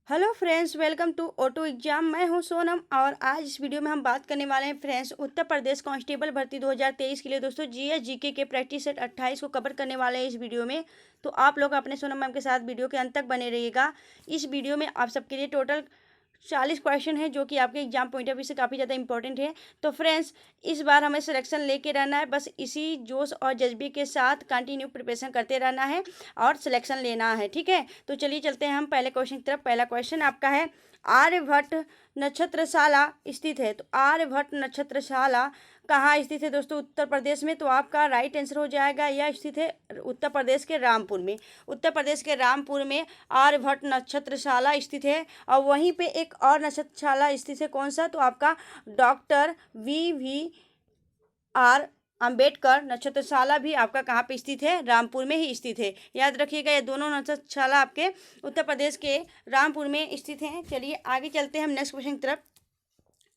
Hello friends, welcome to auto exam. मैं हूं सोनम और आज इस वीडियो में हम बात करने वाले हैं फ्रेंड्स उत्तर प्रदेश कांस्टेबल भर्ती 2023 के लिए दोस्तों जीएस जीके के प्रैक्टिस सेट 28 को कवर करने वाले हैं इस वीडियो में। तो आप लोग अपने सोनम मैम के साथ वीडियो के अंत तक बने रहिएगा। इस वीडियो में आप सबके लिए टोटल 40 क्वेश्चन है जो कि आपके एग्जाम पॉइंट ऑफ व्यू से काफ़ी ज़्यादा इंपॉर्टेंट है। तो फ्रेंड्स इस बार हमें सिलेक्शन लेके रहना है, बस इसी जोश और जज्बे के साथ कंटिन्यू प्रिपरेशन करते रहना है और सिलेक्शन लेना है। ठीक है, तो चलिए चलते हैं हम पहले क्वेश्चन की तरफ। पहला क्वेश्चन आपका है, आर्यभट्ट नक्षत्रशाला स्थित है। तो आर्यभट्ट नक्षत्रशाला कहाँ स्थित है दोस्तों? उत्तर प्रदेश में। तो आपका राइट आंसर हो जाएगा, यह स्थित है उत्तर प्रदेश के रामपुर में। उत्तर प्रदेश के रामपुर में आर्यभट्ट नक्षत्रशाला स्थित है। और वहीं पे एक और नक्षत्रशाला स्थित है, कौन सा? तो आपका डॉक्टर VVR अंबेडकर नक्षत्रशाला भी आपका कहाँ पे स्थित है? रामपुर में ही स्थित है। याद रखिएगा, ये दोनों नक्षत्रशाला आपके उत्तर प्रदेश के रामपुर में स्थित हैं। चलिए आगे चलते हैं हम नेक्स्ट क्वेश्चन की तरफ।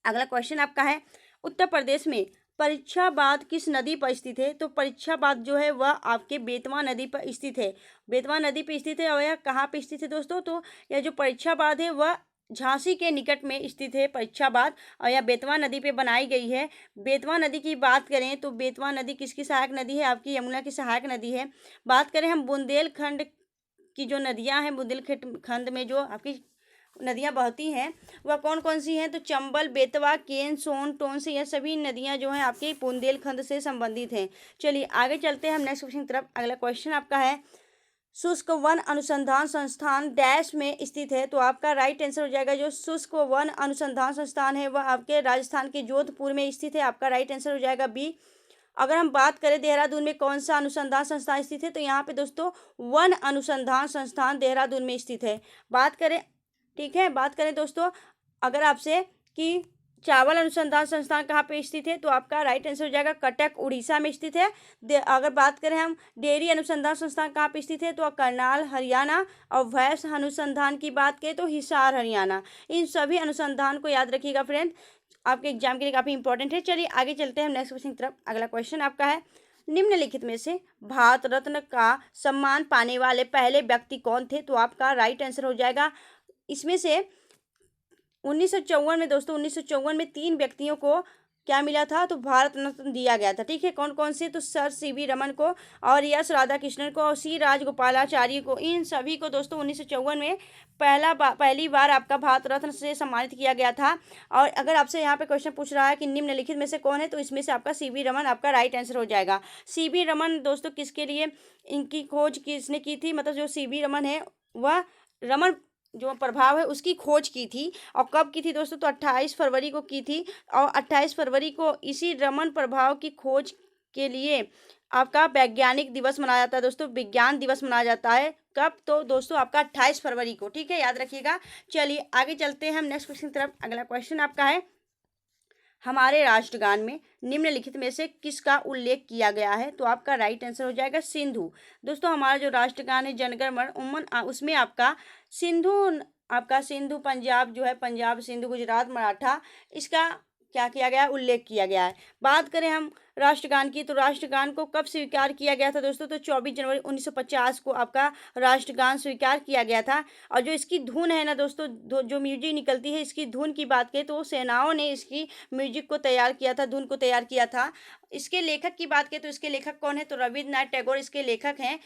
अगला क्वेश्चन आपका है, उत्तर प्रदेश में परीक्षाबाद किस नदी पर स्थित है? तो परीक्षाबाद जो है वह आपके बेतवा नदी पर स्थित है। बेतवा नदी पर स्थित है। और यह कहाँ पे स्थित है दोस्तों? तो यह जो परीक्षाबाद है वह झांसी के निकट में स्थित है परीक्षाबाद, और यह बेतवा नदी पे बनाई गई है। बेतवा नदी की बात करें तो बेतवा नदी किसकी सहायक नदी है? आपकी यमुना की सहायक नदी है। बात करें हम बुंदेलखंड की जो नदियां हैं, बुंदेलखंड में जो आपकी नदियां बहती हैं वह कौन कौन सी हैं? तो चंबल, बेतवा, केन, सोन, टोंस, यह सभी नदियां जो हैं आपके बुंदेलखंड से संबंधित हैं। चलिए आगे चलते हैं हम नेक्स्ट क्वेश्चन की तरफ। अगला क्वेश्चन आपका है, शुष्क वन अनुसंधान संस्थान डैश में स्थित है। तो आपका राइट आंसर हो जाएगा, जो शुष्क वन अनुसंधान संस्थान है वह आपके राजस्थान के जोधपुर में स्थित है। आपका राइट आंसर हो जाएगा बी। अगर हम बात करें देहरादून में कौन सा अनुसंधान संस्थान स्थित है, तो यहाँ पे दोस्तों वन अनुसंधान संस्थान देहरादून में स्थित है। बात करें, ठीक है, बात करें दोस्तों अगर आपसे कि चावल अनुसंधान संस्थान कहाँ पे स्थित है, तो आपका राइट आंसर हो जाएगा कटक उड़ीसा में स्थित है। अगर बात करें हम डेयरी अनुसंधान संस्थान कहाँ पे स्थित है, तो करनाल हरियाणा। और भैंस अनुसंधान की बात करें तो हिसार हरियाणा। इन सभी अनुसंधान को याद रखिएगा फ्रेंड, आपके एग्जाम के लिए काफ़ी इंपॉर्टेंट है। चलिए आगे चलते हैं हम नेक्स्ट क्वेश्चन की तरफ। अगला क्वेश्चन आपका है, निम्नलिखित में से भारत रत्न का सम्मान पाने वाले पहले व्यक्ति कौन थे? तो आपका राइट आंसर हो जाएगा, इसमें से 1954 में दोस्तों 1954 में 3 व्यक्तियों को क्या मिला था? तो भारत रत्न दिया गया था। ठीक है, कौन कौन से? तो सर CV रमन को, और यस राधाकृष्णन को, और C राजगोपालाचारी को। इन सभी को दोस्तों 1954 में पहली बार आपका भारत रत्न से सम्मानित किया गया था। और अगर आपसे यहाँ पे क्वेश्चन पूछ रहा है कि निम्नलिखित में से कौन है, तो इसमें से आपका CV रमन आपका राइट आंसर हो जाएगा। CV रमन दोस्तों किसके लिए इनकी खोज किसने की थी? मतलब जो CV रमन है वह रमन जो प्रभाव है उसकी खोज की थी। और कब की थी दोस्तों? तो 28 फरवरी को की थी। और 28 फरवरी को इसी रमन प्रभाव की खोज के लिए आपका वैज्ञानिक दिवस मनाया जाता है दोस्तों, विज्ञान दिवस मनाया जाता है। कब? तो दोस्तों आपका 28 फरवरी को। ठीक है, याद रखिएगा। चलिए आगे चलते हैं हम नेक्स्ट क्वेश्चन की तरफ। अगला क्वेश्चन आपका है, हमारे राष्ट्रगान में निम्नलिखित में से किसका उल्लेख किया गया है? तो आपका राइट आंसर हो जाएगा सिंधु। दोस्तों हमारा जो राष्ट्रगान है जनगण मन उमन, उसमें आपका सिंधु, आपका सिंधु पंजाब जो है, पंजाब सिंधु गुजरात मराठा, इसका क्या किया गया है? उल्लेख किया गया है। बात करें हम राष्ट्रगान की, तो राष्ट्रगान को कब स्वीकार किया गया था दोस्तों? तो 24 जनवरी 1950 को आपका राष्ट्रगान स्वीकार किया गया था। और जो इसकी धुन है ना दोस्तों, जो म्यूजिक निकलती है, इसकी धुन की बात करें तो सेनाओं ने इसकी म्यूजिक को तैयार किया था, धुन को तैयार किया था। इसके लेखक की बात करें तो इसके लेखक कौन है? तो रविन्द्रनाथ टैगोर इसके लेखक हैं।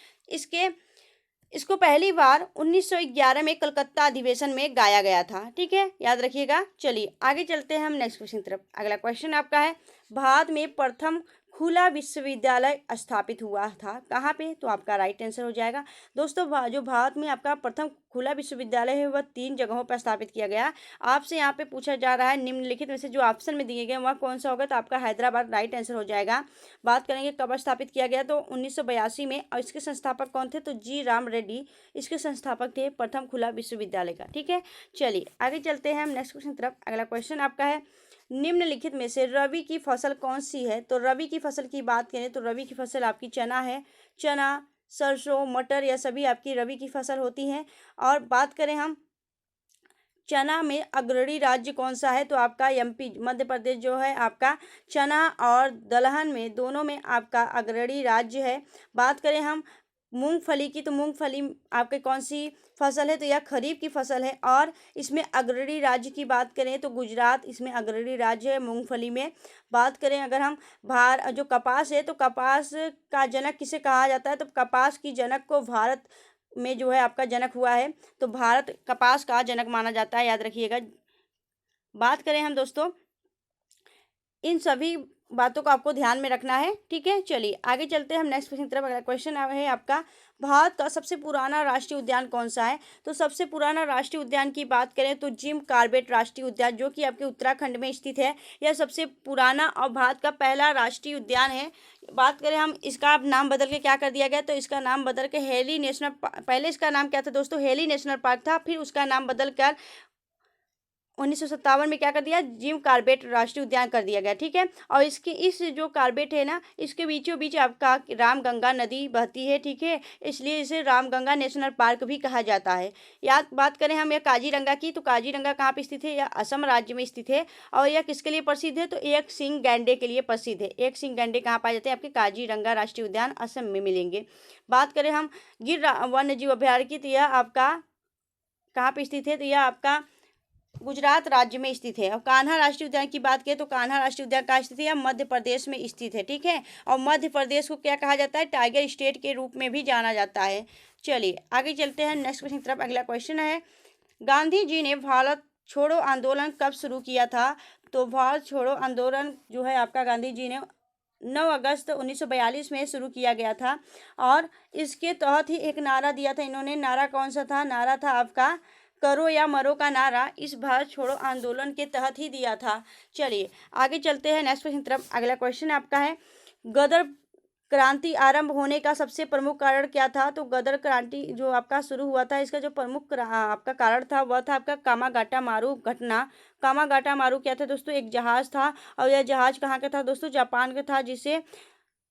इसको पहली बार 1911 में कलकत्ता अधिवेशन में गाया गया था। ठीक है, याद रखिएगा। चलिए आगे चलते हैं हम नेक्स्ट क्वेश्चन की तरफ। अगला क्वेश्चन आपका है, भारत में प्रथम खुला विश्वविद्यालय स्थापित हुआ था कहाँ पे? तो आपका राइट आंसर हो जाएगा दोस्तों, जो भारत में आपका प्रथम खुला विश्वविद्यालय है वह 3 जगहों पर स्थापित किया गया। आपसे यहाँ पे पूछा जा रहा है निम्नलिखित में से जो ऑप्शन में दिए गए वह कौन सा होगा? तो आपका हैदराबाद राइट आंसर हो जाएगा। बात करेंगे कब स्थापित किया गया, तो 1982 में। और इसके संस्थापक कौन थे? तो G राम रेड्डी इसके संस्थापक थे प्रथम खुला विश्वविद्यालय का। ठीक है, चलिए आगे चलते हैं हम नेक्स्ट क्वेश्चन की तरफ। अगला क्वेश्चन आपका है, निम्नलिखित में से रबी की फसल कौन सी है? तो रबी की फसल की बात करें तो रबी की फसल आपकी चना है। चना, सरसों, मटर, यह सभी आपकी रबी की फसल होती हैं। और बात करें हम चना में अग्रणी राज्य कौन सा है? तो आपका MP मध्य प्रदेश जो है आपका चना और दलहन में दोनों में आपका अग्रणी राज्य है। बात करें हम मूंगफली की, तो मूंगफली आपके कौन सी फसल है, तो यह खरीफ की फसल है। और इसमें अग्रणी राज्य की बात करें तो गुजरात इसमें अग्रणी राज्य है मूंगफली में। बात करें अगर हम जो कपास है, तो कपास का जनक किसे कहा जाता है, तो कपास की जनक को भारत में जो है आपका जनक हुआ है, तो भारत कपास का जनक माना जाता है, याद रखिएगा। बात करें हम दोस्तों, इन सभी बातों को आपको ध्यान में रखना है, ठीक है। चलिए आगे चलते हैं हम नेक्स्ट क्वेश्चन की तरफ। अगला क्वेश्चन है आपका, भारत का सबसे पुराना राष्ट्रीय उद्यान कौन सा है, तो सबसे पुराना राष्ट्रीय उद्यान की बात करें तो जिम कॉर्बेट राष्ट्रीय उद्यान, जो कि आपके उत्तराखंड में स्थित है, यह सबसे पुराना और भारत का पहला राष्ट्रीय उद्यान है। बात करें हम, इसका नाम बदल के क्या कर दिया गया, तो इसका नाम बदल के हेली नेशनल, पहले इसका नाम क्या था दोस्तों, हेली नेशनल पार्क था, फिर उसका नाम बदल कर 1957 में क्या कर दिया, जिम कॉर्बेट राष्ट्रीय उद्यान कर दिया गया, ठीक है। और इसके इस जो कॉर्बेट है ना, इसके बीचों बीच आपका रामगंगा नदी बहती है, ठीक है, इसलिए इसे रामगंगा नेशनल पार्क भी कहा जाता है। याद बात करें हम यह काजीरंगा की, तो काजीरंगा कहाँ पे स्थित है, यह असम राज्य में स्थित है। और यह किसके लिए प्रसिद्ध है, तो एक सिंग गैंडे के लिए प्रसिद्ध है। एक सिंग गैंडे कहाँ पाए जाते हैं, आपके काजीरंगा राष्ट्रीय उद्यान असम में मिलेंगे। बात करें हम गिर वन्य जीव अभयारण्य की, तो यह आपका कहाँ पे स्थित है, तो यह आपका गुजरात राज्य में स्थित है। और कान्हा राष्ट्रीय उद्यान की बात करें तो कान्हा राष्ट्रीय उद्यान कहाँ स्थित है, यह मध्य प्रदेश में स्थित है, ठीक है। और मध्य प्रदेश को क्या कहा जाता है, टाइगर स्टेट के रूप में भी जाना जाता है। चलिए आगे चलते हैं नेक्स्ट क्वेश्चन की तरफ। अगला क्वेश्चन है, गांधी जी ने भारत छोड़ो आंदोलन कब शुरू किया था, तो भारत छोड़ो आंदोलन जो है आपका गांधी जी ने 9 अगस्त 1942 में शुरू किया गया था। और इसके तहत ही एक नारा दिया था इन्होंने, नारा कौन सा था, नारा था आपका करो या मरो का नारा इस भारत छोड़ो आंदोलन के तहत ही दिया था। चलिए आगे चलते हैं नेक्स्ट क्वेश्चन तरफ। अगला क्वेश्चन आपका है, गदर क्रांति आरंभ होने का सबसे प्रमुख कारण क्या था, तो गदर क्रांति जो आपका शुरू हुआ था, इसका जो प्रमुख आपका कारण था वह था आपका कामागाटा मारू घटना। कामागाटा मारू क्या था दोस्तों, एक जहाज था, और यह जहाज कहाँ का था दोस्तों, जापान का था, जिसे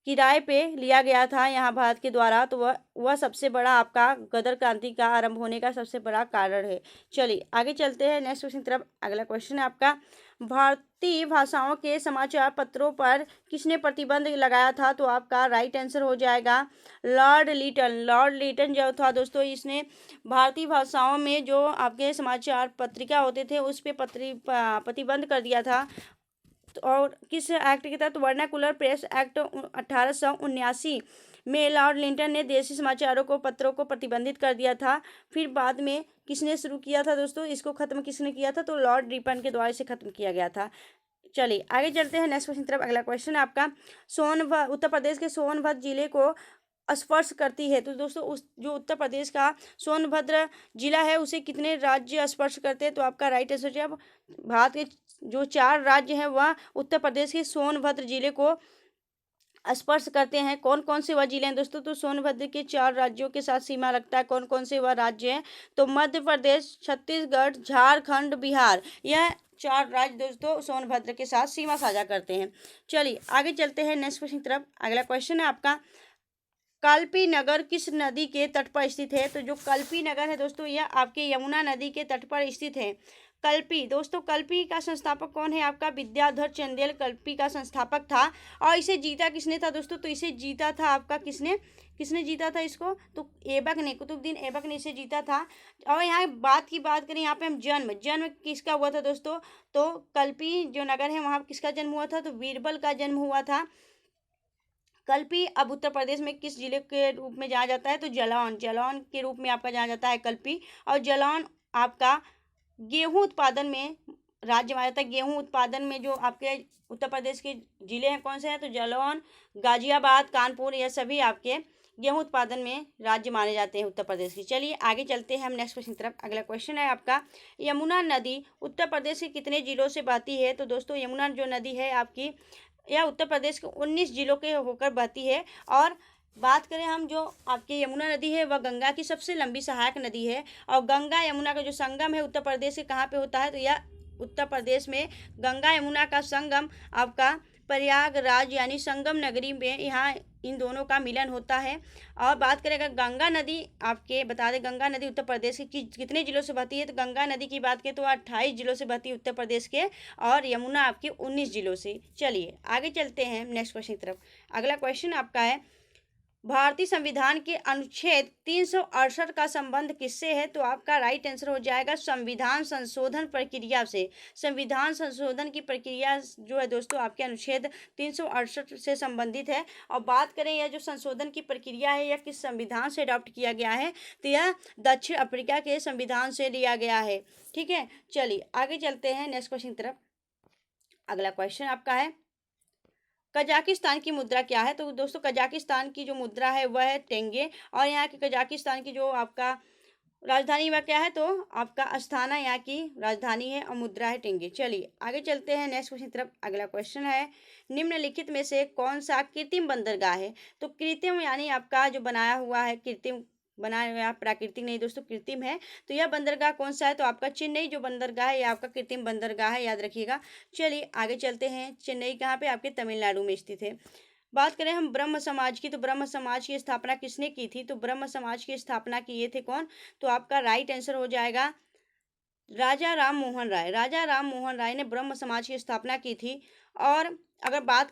किराए पे लिया गया था यहाँ भारत के द्वारा। तो वह सबसे बड़ा आपका गदर क्रांति का आरंभ होने का सबसे बड़ा कारण है। चलिए आगे चलते हैं नेक्स्ट क्वेश्चन की तरफ। अगला क्वेश्चन है आपका, भारतीय भाषाओं के समाचार पत्रों पर किसने प्रतिबंध लगाया था, तो आपका राइट आंसर हो जाएगा लॉर्ड लिटन। लॉर्ड लिटन जो था दोस्तों, इसने भारतीय भाषाओं में जो आपके समाचार पत्रिका होते थे उस पर प्रतिबंध कर दिया था। और किस एक्ट के तहत, वर्नाकुलर प्रेस एक्ट 1879 में लॉर्ड लिंटन ने देशी समाचारों को पत्रों को प्रतिबंधित कर दिया था। फिर बाद में किसने शुरू किया था दोस्तों, इसको खत्म किसने किया था, तो लॉर्ड रिपन के द्वारा इसे खत्म किया गया था। चलिए आगे चलते हैं नेक्स्ट क्वेश्चन तरफ। अगला क्वेश्चन है आपका, सोनभद्र उत्तर प्रदेश के सोनभद्र जिले को स्पर्श करती है, तो दोस्तों उस जो उत्तर प्रदेश का सोनभद्र जिला है उसे कितने राज्य स्पर्श करते हैं, तो आपका राइट आंसर है, भारत के जो 4 राज्य हैं वह उत्तर प्रदेश के सोनभद्र जिले को स्पर्श करते हैं। कौन कौन से वह जिले हैं दोस्तों, तो सोनभद्र के 4 राज्यों के साथ सीमा रखता है। कौन कौन से वह राज्य हैं, तो मध्य प्रदेश, छत्तीसगढ़, झारखंड, बिहार, यह 4 राज्य दोस्तों सोनभद्र के साथ सीमा साझा करते हैं। चलिए आगे चलते हैं नेक्स्ट क्वेश्चन की तरफ। अगला क्वेश्चन है आपका, कल्पी नगर किस नदी के तट पर स्थित है, तो जो कल्पी नगर है दोस्तों यह आपके यमुना नदी के तट पर स्थित है। कल्पी दोस्तों, कल्पी का संस्थापक कौन है, आपका विद्याधर चंदेल कल्पी का संस्थापक था। और इसे जीता किसने था दोस्तों, तो इसे जीता था आपका किसने जीता था इसको, तो ऐबक ने, कुतुबुद्दीन ऐबक ने इसे जीता था। और यहाँ बात करें यहाँ पे हम जन्म किसका हुआ था दोस्तों, तो कल्पी जो नगर है वहाँ किसका जन्म हुआ था, तो बीरबल का जन्म हुआ था। कल्पी अब उत्तर प्रदेश में किस जिले के रूप में जाना जाता है, तो जालौन के रूप में आपका जाना जाता है कल्पी। और जालौन आपका गेहूं उत्पादन में राज्य माना जाता है। गेहूं उत्पादन में जो आपके उत्तर प्रदेश के जिले हैं कौन से हैं, तो जालौन, गाजियाबाद, कानपुर, यह सभी आपके गेहूं उत्पादन में राज्य माने जाते हैं उत्तर प्रदेश की। चलिए आगे चलते हैं हम नेक्स्ट क्वेश्चन की तरफ। अगला क्वेश्चन है आपका, यमुना नदी उत्तर प्रदेश के कितने जिलों से बहती है, तो दोस्तों यमुना जो नदी है आपकी यह उत्तर प्रदेश के 19 जिलों के होकर बहती है। और बात करें हम, जो आपकी यमुना नदी है वह गंगा की सबसे लंबी सहायक नदी है। और गंगा यमुना का जो संगम है उत्तर प्रदेश के कहाँ पे होता है, तो यह उत्तर प्रदेश में गंगा यमुना का संगम आपका प्रयागराज यानी संगम नगरी में यहाँ इन दोनों का मिलन होता है। और बात करें अगर गंगा नदी, आपके बता दें गंगा नदी उत्तर प्रदेश के कितने जिलों से बहती है, तो गंगा नदी की बात करें तो 28 जिलों से बहती है उत्तर प्रदेश के, और यमुना आपके 19 जिलों से। चलिए आगे चलते हैं नेक्स्ट क्वेश्चन की तरफ। अगला क्वेश्चन आपका है, भारतीय संविधान के अनुच्छेद 368 का संबंध किससे है? तो आपका राइट आंसर हो जाएगा संविधान संशोधन प्रक्रिया से। संविधान संशोधन की प्रक्रिया जो है दोस्तों आपके अनुच्छेद 368 से संबंधित है। और बात करें यह जो संशोधन की प्रक्रिया है यह किस संविधान से अडॉप्ट किया गया है? तो यह दक्षिण अफ्रीका के संविधान से लिया गया है। ठीक है, चलिए आगे चलते हैं नेक्स्ट क्वेश्चन की तरफ। अगला क्वेश्चन आपका है कजाकिस्तान की मुद्रा क्या है? तो दोस्तों कजाकिस्तान की जो मुद्रा है वह है टेंगे। और यहाँ की कजाकिस्तान की जो आपका राजधानी वह क्या है? तो आपका अस्थाना यहाँ की राजधानी है और मुद्रा है टेंगे। चलिए आगे चलते हैं नेक्स्ट क्वेश्चन की तरफ। अगला क्वेश्चन है निम्नलिखित में से कौन सा कृत्रिम बंदरगाह है? तो कृत्रिम यानी आपका जो बनाया हुआ है, कृत्रिम बनाया हुआ, प्राकृतिक नहीं दोस्तों, कृत्रिम है। तो यह बंदरगाह कौन सा है? तो आपका चेन्नई जो बंदरगाह है यह आपका कृत्रिम बंदरगाह है, याद रखिएगा। चलिए आगे चलते हैं। चेन्नई कहाँ पे? आपके तमिलनाडु में स्थित है। बात करें हम ब्रह्म समाज की, तो ब्रह्म समाज की स्थापना किसने की थी? तो ब्रह्म समाज की स्थापना किए थे कौन? तो आपका राइट आंसर हो जाएगा राजा राम मोहन राय। राजा राम मोहन राय ने ब्रह्म समाज की स्थापना की थी। और अगर बात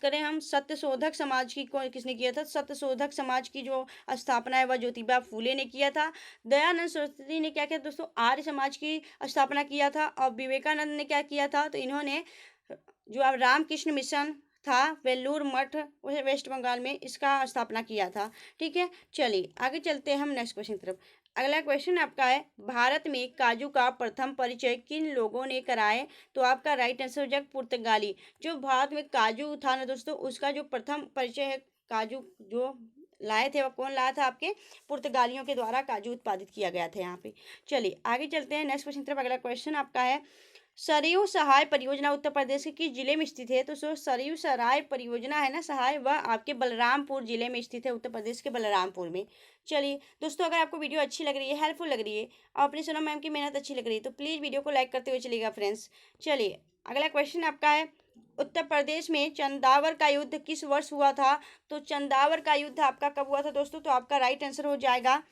करें हम सत्यशोधक समाज की, कौन किसने किया था? सत्यशोधक समाज की जो स्थापना है वह ज्योतिबा फूले ने किया था। दयानंद सरस्वती ने क्या किया दोस्तों? आर्य समाज की स्थापना किया था। और विवेकानंद ने क्या किया था? तो इन्होंने जो अब रामकृष्ण मिशन था वेल्लूर मठ वेस्ट बंगाल में, इसका स्थापना किया था। ठीक है, चलिए आगे चलते हैं हम नेक्स्ट क्वेश्चन की तरफ। अगला क्वेश्चन आपका है भारत में काजू का प्रथम परिचय किन लोगों ने कराए? तो आपका राइट आंसर हो जाएगा पुर्तगाली। जो भारत में काजू था ना दोस्तों, उसका जो प्रथम परिचय है, काजू जो लाए थे वह कौन लाया था? आपके पुर्तगालियों के द्वारा काजू उत्पादित किया गया था यहाँ पे। चलिए आगे चलते हैं नेक्स्ट क्वेश्चन की तरफ। अगला क्वेश्चन आपका है सरयू सहाय परियोजना उत्तर प्रदेश के किस जिले में स्थित है? तो सरयू सराय परियोजना है ना सहाय, वह आपके बलरामपुर जिले में स्थित है, उत्तर प्रदेश के बलरामपुर में। चलिए दोस्तों, अगर आपको वीडियो अच्छी लग रही है, हेल्पफुल लग रही है और अपनी सोनम मैम की मेहनत अच्छी लग रही है तो प्लीज़ वीडियो को लाइक करते हुए चलिएगा फ्रेंड्स। चलिए अगला क्वेश्चन आपका है उत्तर प्रदेश में चंदावर का युद्ध किस वर्ष हुआ था? तो चंदावर का युद्ध आपका कब हुआ था दोस्तों? तो आपका राइट आंसर हो जाएगा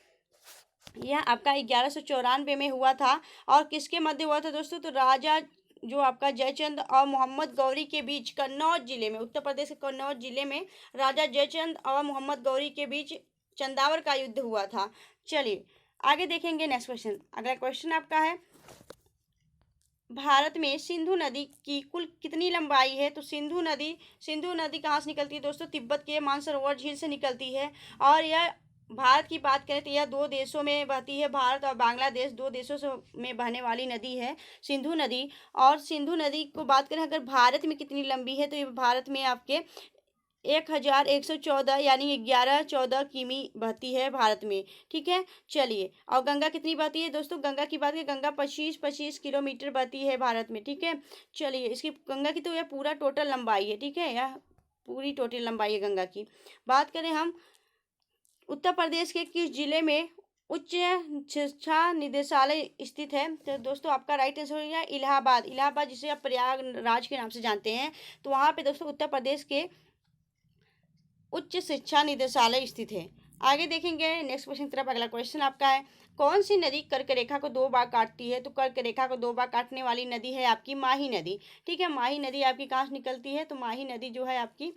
यह आपका 1194 में हुआ था। और किसके मध्य हुआ था दोस्तों? तो राजा जो आपका जयचंद और मोहम्मद गौरी के बीच कन्नौज जिले में, उत्तर प्रदेश के कन्नौज जिले में राजा जयचंद और मोहम्मद गौरी के बीच चंदावर का युद्ध हुआ था। चलिए आगे देखेंगे नेक्स्ट क्वेश्चन। अगला क्वेश्चन आपका है भारत में सिंधु नदी की कुल कितनी लंबाई है? तो सिंधु नदी कहाँ से निकलती है दोस्तों? तिब्बत के मानसरोवर झील से निकलती है। और यह भारत की बात करें तो यह दो देशों में बहती है, भारत और बांग्लादेश दो देशों से में बहने वाली नदी है सिंधु नदी। और सिंधु नदी को बात करें अगर भारत में कितनी लंबी है, तो ये भारत में आपके 1114 यानी 11-14 किमी बहती है भारत में। ठीक है, चलिए और गंगा कितनी बहती है दोस्तों? गंगा की बात करें, गंगा 25 किलोमीटर बहती है भारत में। ठीक है, चलिए इसकी गंगा की तो यह पूरा टोटल लंबाई है। ठीक है, यह पूरी टोटल लंबाई है गंगा की। बात करें हम उत्तर प्रदेश के किस जिले में उच्च शिक्षा निदेशालय स्थित है? तो दोस्तों आपका राइट आंसर हो गया इलाहाबाद। इलाहाबाद जिसे आप प्रयागराज के नाम से जानते हैं, तो वहाँ पे दोस्तों उत्तर प्रदेश के उच्च शिक्षा निदेशालय स्थित है। आगे देखेंगे नेक्स्ट क्वेश्चन की तरफ। अगला क्वेश्चन आपका है कौन सी नदी कर्क रेखा को दो बार काटती है? तो कर्क रेखा को दो बार काटने वाली नदी है आपकी माही नदी। ठीक है, माही नदी आपकी कहाँ से निकलती है? तो माही नदी जो है आपकी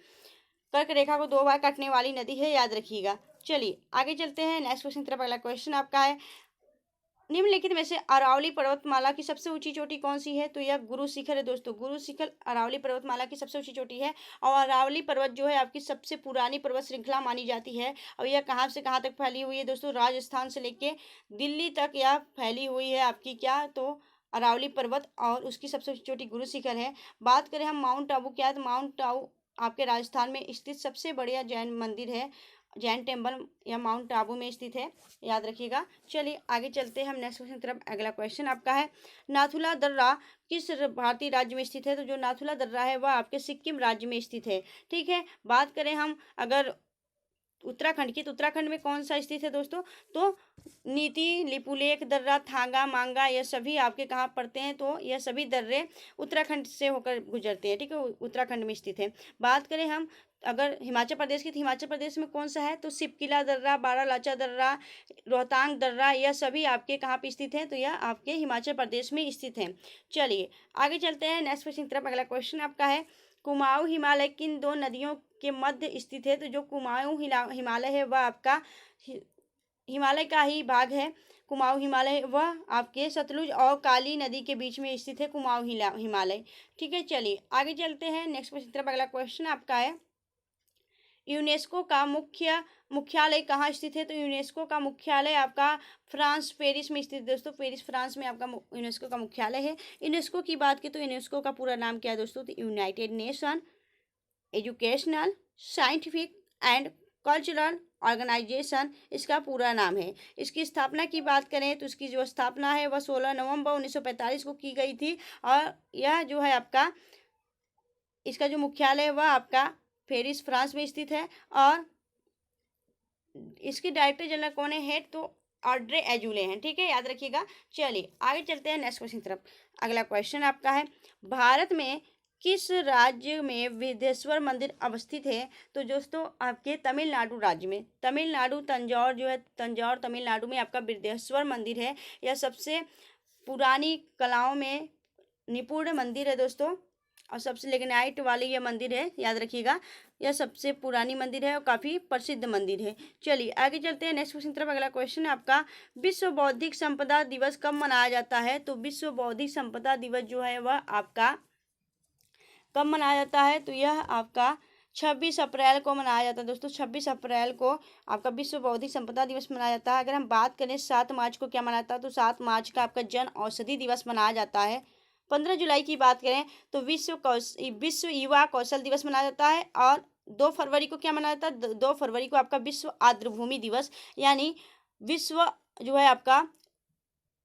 कर्क रेखा को दो बार काटने वाली नदी है, याद रखिएगा। चलिए आगे चलते हैं नेक्स्ट क्वेश्चन की तरफ। अगला क्वेश्चन आपका है निम्नलिखित में से अरावली पर्वतमाला की सबसे ऊंची चोटी कौन सी है? तो यह गुरु शिखर है दोस्तों। गुरु शिखर अरावली पर्वतमाला की सबसे ऊंची चोटी है। और अरावली पर्वत जो है आपकी सबसे पुरानी पर्वत श्रृंखला मानी जाती है। और यह कहाँ से कहाँ तक फैली हुई है दोस्तों? राजस्थान से लेके दिल्ली तक यह फैली हुई है आपकी क्या? तो अरावली पर्वत, और उसकी सबसे ऊंची चोटी गुरु शिखर है। बात करें हम माउंट आबू क्या है? तो माउंट आबू आपके राजस्थान में स्थित सबसे बढ़िया जैन मंदिर है, जैन टेम्पल या माउंट आबू में स्थित है, याद रखिएगा। चलिए आगे चलते हैं हम नेक्स्ट क्वेश्चन की तरफ। अगला क्वेश्चन आपका है नाथुला दर्रा किस भारतीय राज्य में स्थित है? तो जो नाथुला दर्रा है वह आपके सिक्किम राज्य में स्थित है। ठीक है, बात करें हम अगर उत्तराखंड की, तो उत्तराखंड में कौन सा स्थित है दोस्तों? तो नीति, लिपुलेख दर्रा, थांगा मांगा, यह सभी आपके कहाँ पड़ते हैं? तो यह सभी दर्रे उत्तराखंड से होकर गुजरते हैं। ठीक है, उत्तराखंड में स्थित है। बात करें हम अगर हिमाचल प्रदेश की, तो हिमाचल प्रदेश में कौन सा है? तो सिपकिला दर्रा, बारालाचा दर्रा, रोहतांग दर्रा, यह सभी आपके कहाँ पे स्थित हैं? तो यह आपके हिमाचल प्रदेश में स्थित हैं। चलिए आगे चलते हैं नेक्स्ट क्वेश्चन की तरफ। अगला क्वेश्चन आपका है कुमाऊं हिमालय किन दो नदियों के मध्य स्थित है? तो जो कुमाऊं हिमालय है वह आपका हिमालय का ही भाग है। कुमाऊं हिमालय वह आपके सतलुज और काली नदी के बीच में स्थित है कुमाऊं हिमालय। ठीक है, चलिए आगे चलते हैं नेक्स्ट क्वेश्चन की तरफ। अगला क्वेश्चन आपका है यूनेस्को का मुख्यालय कहाँ स्थित है? तो यूनेस्को का मुख्यालय आपका फ्रांस पेरिस में स्थित है दोस्तों। पेरिस फ्रांस में आपका यूनेस्को का मुख्यालय है। यूनेस्को की बात की तो यूनेस्को का पूरा नाम क्या है दोस्तों? तो United Nation Educational Scientific and Cultural Organization इसका पूरा नाम है। इसकी स्थापना की बात करें तो इसकी जो स्थापना है वह 16 नवंबर 1945 को की गई थी। और यह जो है आपका इसका जो मुख्यालय है वह आपका पेरिस फ्रांस में स्थित है। और इसके डायरेक्टर जनरल कौन है? हेड तो ऑड्रे एजुले हैं। ठीक है, याद रखिएगा। चलिए आगे चलते हैं नेक्स्ट क्वेश्चन की तरफ। अगला क्वेश्चन आपका है भारत में किस राज्य में विदेश्वर मंदिर अवस्थित है? तो दोस्तों आपके तमिलनाडु राज्य में, तमिलनाडु तंजौर जो है, तंजौर तमिलनाडु में आपका विदेश्वर मंदिर है। यह सबसे पुरानी कलाओं में निपुण मंदिर है दोस्तों, और सबसे लिग्नाइट वाली यह मंदिर है, याद रखिएगा। यह सबसे पुरानी मंदिर है और काफ़ी प्रसिद्ध मंदिर है। चलिए आगे चलते हैं नेक्स्ट क्वेश्चन की तरफ। अगला क्वेश्चन है आपका विश्व बौद्धिक संपदा दिवस कब मनाया जाता है? तो विश्व बौद्धिक संपदा दिवस जो है वह आपका कब मनाया जाता है? तो यह आपका 26 अप्रैल को मनाया जाता है दोस्तों। 26 अप्रैल को आपका विश्व बौद्धिक संपदा दिवस मनाया जाता है। अगर हम बात करें 7 मार्च को क्या मनाया जाता है? तो 7 मार्च का आपका जन औषधि दिवस मनाया जाता है। 15 जुलाई की बात करें तो विश्व युवा कौशल दिवस मनाया जाता है। और 2 फरवरी को क्या मनाया जाता है? 2 फरवरी को आपका विश्व आर्द्रभूमि दिवस यानी विश्व जो है आपका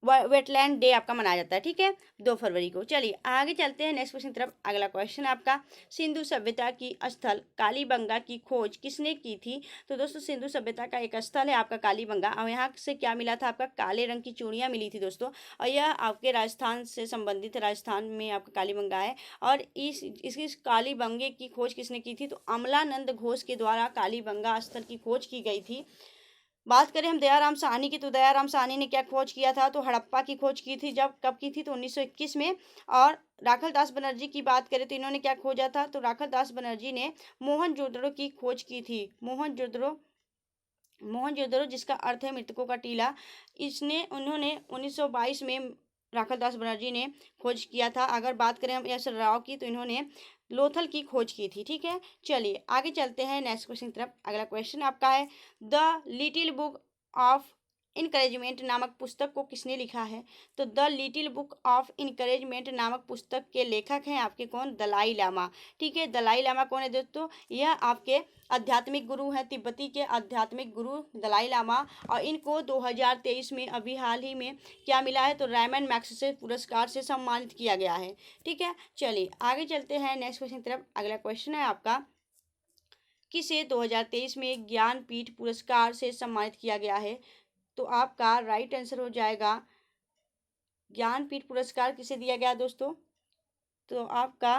वेटलैंड डे आपका मनाया जाता है। ठीक है, 2 फरवरी को। चलिए आगे चलते हैं नेक्स्ट क्वेश्चन की तरफ। अगला क्वेश्चन आपका सिंधु सभ्यता की स्थल कालीबंगा की खोज किसने की थी? तो दोस्तों सिंधु सभ्यता का एक स्थल है आपका कालीबंगा, और यहाँ से क्या मिला था? आपका काले रंग की चूड़ियाँ मिली थी दोस्तों। और यह आपके राजस्थान से संबंधित है, राजस्थान में आपका कालीबंगा है। और इसकी कालीबंगे की खोज किसने की थी? तो अमलानंद घोष के द्वारा कालीबंगा स्थल की खोज की गई थी। बात करें हम दयाराम साहनी की तो दयाराम साहनी ने क्या खोज किया था? तो हड़प्पा की खोज की थी। जब कब की थी? तो 1921 में। और राखल दास बनर्जी की बात करें तो इन्होंने क्या खोजा था? तो राखल दास बनर्जी ने मोहनजोदड़ो की खोज की थी। मोहनजोदड़ो जिसका अर्थ है मृतकों का टीला, उन्होंने 1922 में राखल दास बनर्जी ने खोज किया था। अगर बात करें हम एस राव की तो इन्होंने लोथल की खोज की थी। ठीक है, चलिए आगे चलते हैं नेक्स्ट क्वेश्चन की तरफ। अगला क्वेश्चन आपका है the little book of encouragement नामक पुस्तक को किसने लिखा है? तो the little book of encouragement नामक पुस्तक के लेखक हैं आपके कौन? दलाई लामा। ठीक है, दलाई लामा कौन है दोस्तों? यह आपके आध्यात्मिक गुरु हैं, तिब्बती के आध्यात्मिक गुरु दलाई लामा। और इनको 2023 में अभी हाल ही में क्या मिला है? तो रैमन मैग्सेसे पुरस्कार से सम्मानित किया गया है। ठीक है, चलिए आगे चलते हैं नेक्स्ट क्वेश्चन की तरफ। अगला क्वेश्चन है आपका किसे 2023 में ज्ञानपीठ पुरस्कार से सम्मानित किया गया है? तो आपका राइट आंसर हो जाएगा ज्ञानपीठ पुरस्कार किसे दिया गया दोस्तों? तो आपका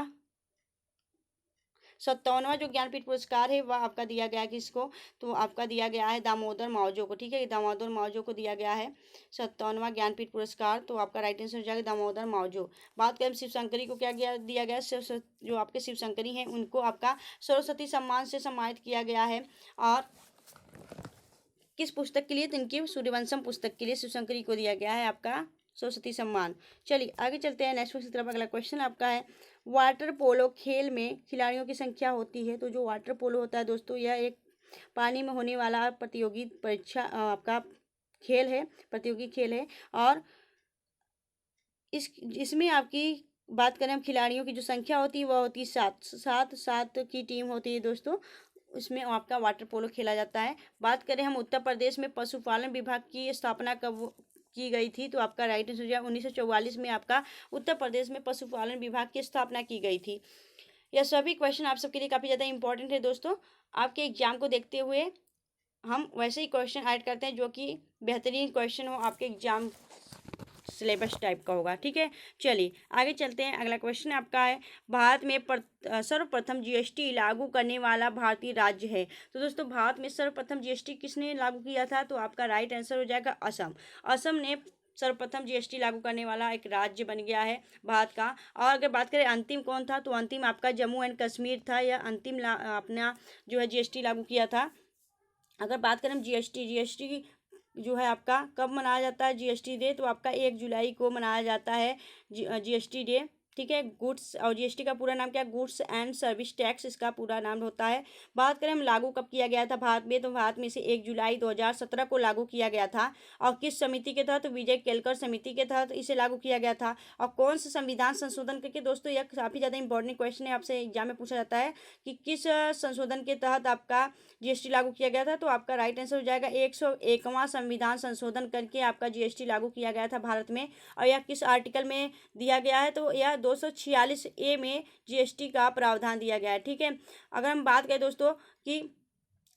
57वां जो ज्ञानपीठ पुरस्कार है वह आपका दिया गया किसको? तो आपका दिया गया है दामोदर मावजो को। ठीक है, दामोदर मावजो को दिया गया है 57वां ज्ञानपीठ पुरस्कार। तो आपका राइट आंसर हो जाएगा दामोदर मावजो। बात करें शिव शंकरी को क्या दिया गया? जो आपके शिव शंकरी हैं उनको आपका सरस्वती सम्मान से सम्मानित किया गया है। और किस पुस्तक के लिए? तो इनकी सूर्यवंशम पुस्तक के लिए शिवशंकरी को दिया गया है आपका सरस्वती सम्मान। चलिए आगे चलते हैं नेक्स्ट क्वेश्चन की तरफ। अगला क्वेश्चन आपका है वाटर पोलो खेल में खिलाड़ियों की संख्या होती है? तो जो वाटर पोलो होता है दोस्तों यह एक पानी में होने वाला प्रतियोगी परीक्षा आपका खेल है, प्रतियोगी खेल है। और इसमें आपकी बात करें हम खिलाड़ियों की जो संख्या होती है वह होती है 7 की टीम होती है दोस्तों। इसमें आपका वाटर पोलो खेला जाता है। बात करें हम उत्तर प्रदेश में पशुपालन विभाग की स्थापना कब की गई थी? तो आपका राइट आंसर 1944 में आपका उत्तर प्रदेश में पशुपालन विभाग की स्थापना की गई थी। यह सभी क्वेश्चन आप सबके लिए काफ़ी ज़्यादा इंपॉर्टेंट है दोस्तों। आपके एग्जाम को देखते हुए हम वैसे ही क्वेश्चन ऐड करते हैं जो कि बेहतरीन क्वेश्चन हो, आपके एग्जाम सिलेबस टाइप का होगा। ठीक है, चलिए आगे चलते हैं। अगला क्वेश्चन आपका है भारत में सर्वप्रथम जीएसटी लागू करने वाला भारतीय राज्य है? तो दोस्तों भारत में सर्वप्रथम जीएसटी किसने लागू किया था? तो आपका राइट आंसर हो जाएगा असम। असम ने सर्वप्रथम जीएसटी लागू करने वाला एक राज्य बन गया है भारत का। और अगर बात करें अंतिम कौन था, तो अंतिम आपका जम्मू एंड कश्मीर था, यह अंतिम अपना जो है जीएसटी लागू किया था। अगर बात करें जीएसटी जो है आपका कब मनाया जाता है जीएसटी डे, तो आपका 1 जुलाई को मनाया जाता है जीएसटी डे, ठीक है। गुड्स और जीएसटी का पूरा नाम क्या है, गुड्स एंड सर्विस टैक्स इसका पूरा नाम होता है। बात करें हम लागू कब किया गया था भारत में, तो भारत में से 1 जुलाई 2017 को लागू किया गया था। और किस समिति के तहत, विजय केलकर समिति के तहत इसे लागू किया गया था। और कौन सा संविधान संशोधन करके, दोस्तों यह काफ़ी ज़्यादा इंपॉर्टेंट क्वेश्चन है, आपसे एग्जाम में पूछा जाता है कि किस संशोधन के तहत आपका जीएसटी लागू किया गया था। तो आपका राइट आंसर हो जाएगा 101वां संविधान संशोधन करके आपका जीएसटी लागू किया गया था भारत में। और यह किस आर्टिकल में दिया गया है, तो यह 246A में जीएसटी का प्रावधान दिया गया है, ठीक है। अगर हम बात करें दोस्तों कि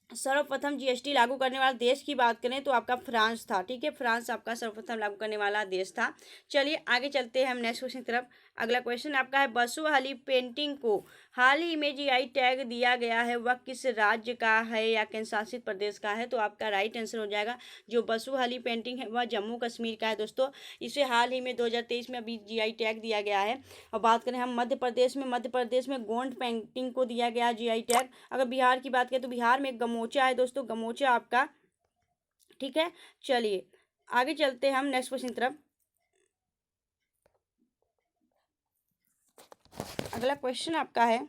सर्वप्रथम जीएसटी लागू करने वाला देश की बात करें, तो आपका फ्रांस था, ठीक है। फ्रांस आपका सर्वप्रथम लागू करने वाला देश था। चलिए आगे चलते हैं हम नेक्स्ट क्वेश्चन की तरफ। अगला क्वेश्चन आपका है, बसुहली पेंटिंग को हाल ही में जीआई टैग दिया गया है, वह किस राज्य का है या केंद्र शासित प्रदेश का है, तो आपका राइट आंसर हो जाएगा जो बसुहली पेंटिंग है वह जम्मू कश्मीर का है दोस्तों। इसे हाल ही में 2023 में अभी जीआई टैग दिया गया है। और बात करें हम मध्य प्रदेश में गोंड पेंटिंग को दिया गया जीआई टैग। अगर बिहार की बात करें तो बिहार में गमोचा है दोस्तों, गमोचा आपका, ठीक है। चलिए आगे चलते हैं हम नेक्स्ट क्वेश्चन की तरफ। अगला क्वेश्चन आपका है,